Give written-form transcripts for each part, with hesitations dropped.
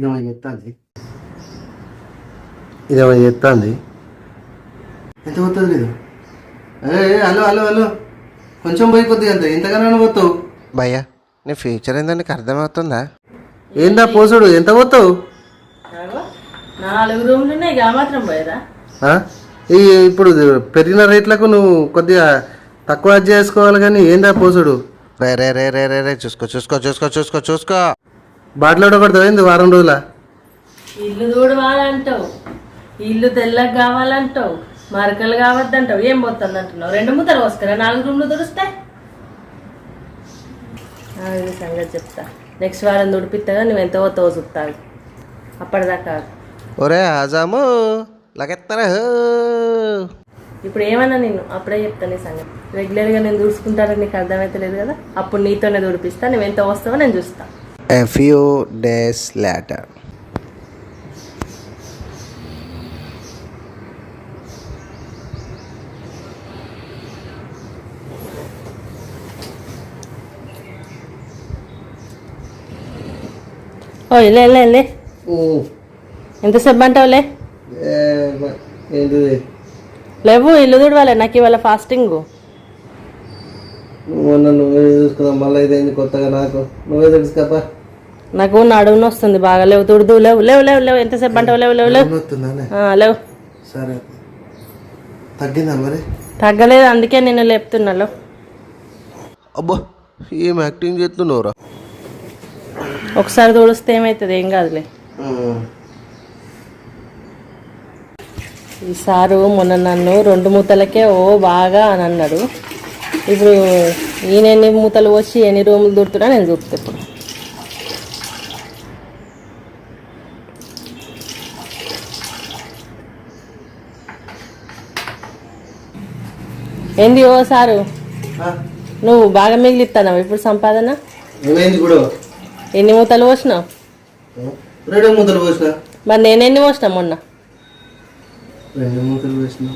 ఇదేమో చెప్తాంది ఇదేమో చెప్తాంది ఎంత పోతుంది లేదు హలో హలో హలో కొంచెం పోయి కొద్దిగా అంత ఎంతగానో పోతావు భయ్యా నీ ఫ్యూచర్ ఏందో నీకు అర్థమవుతుందా? ఏందా పోసుడు ఎంత పోతావు 4 రూమ్లు ఉన్నాయి ఇక మాత్రం పోయారా? ఈ ఇప్పుడు పెరిగిన రేట్లకు నువ్వు కొద్దిగా తక్కువ చేసుకోవాలి కానీ ఏందా పోసుడు? రే రే రే రే రే రే చూసుకో చూసుకో చూసుకో చూసుకో చూసుకో బాటిలో కొడతావు ఏంది వారం రోజుల ఇల్లు దూడవాలంటావు, ఇల్లు తెల్లగా కావాలంటావు, మరకలు కావద్దంటావు, ఏం పోతుంది అంటున్నావు? 2 మూతలు పోసుకురా 4 రూమ్లు తుడుస్తే ఇది సంగతి చెప్తా. నెక్స్ట్ వారం తుడిపిస్తాగా నువ్వు ఎంత పోతావో చూస్తాను అప్పటిదాకా. ఒరే ఆజాము లగెత్తరా ఇప్పుడు ఏమన్నా నేను అప్పుడే చెప్తాను ఈ సంగతి. రెగ్యులర్గా నేను దూసుకుంటానని నీకు అర్థమైతలేదు కదా, అప్పుడు నీతోనే తుడిపిస్తా. నువ్వు ఎంత వస్తావో నేను చూస్తా. A few days later. ఓ లే లే లే ఎంతసేపు అంటావులే? ఏంటిది లేవు ఇల్లు తుడవాలి నాకు ఇవాళ ఫాస్టింగ్. మొన్న నువ్వే చూసుకుందాం మళ్ళీ ఇదేంది కొత్తగా నాకు నువ్వే తెలుసుకోపా. నాకు నడుముని వస్తుంది బాగా. లేవు తుడుదు లేవు లేవు లేవు లేవు ఎంతసేపు అంటావు? లేవు లేవు లేవు లేవు. సరే తగ్గిందా మరి? తగ్గలేదు అందుకే నేను లేపుతున్నాను. అబ్బా ఏం యాక్టింగ్ చేస్తున్నావురా? ఒకసారి తుడిస్తే ఏమవుతుంది? ఏం కాదులే. ఈ సారు మొన్న నన్ను 2 మూతలకే బాగా అని అన్నాడు. ఇప్పుడు ఈయన ఎన్ని మూతలు వచ్చి ఎన్ని రూములు దూరుతున్నా నేను చూస్తా. ఇప్పుడు ఏంది ఓ సారు నువ్వు బాగా మిగిలిస్తావు ఇప్పుడు సంపాదన? ఎన్ని మూతలు పోసినావు? 2 మూతలు పోసినా. మరి నేనెన్ని పోసినా మొన్న? 2 మూతలు పోసినా.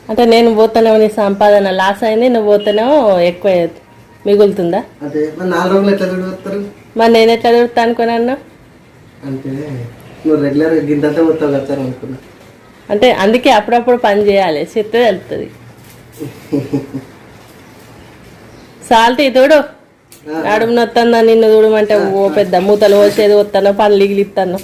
అంటే నేను పోతానేమో నీ సంపాదన లాస్ అయింది, నువ్వు పోతానేమో ఎక్కువ మిగులుతుందా? అంటే 4 రోజులు ఎట్లా తిరుగుతారు? మరి నేను ఎట్లా తిరుగుతా అనుకున్నాను? అంటే నువ్వు రెగ్యులర్గా గింతంతా పోతావు కదా అనుకున్నా. అంటే అందుకే అప్పుడప్పుడు పని చేయాలి, చెప్తే వెళ్తుంది. సాల్తీ తోడు నడుము నొత్తందా నిన్ను చూడమంటే ఓ పెద్ద మూతలు పోసేది వస్తాను, పనులు ఇగిలిస్తాను.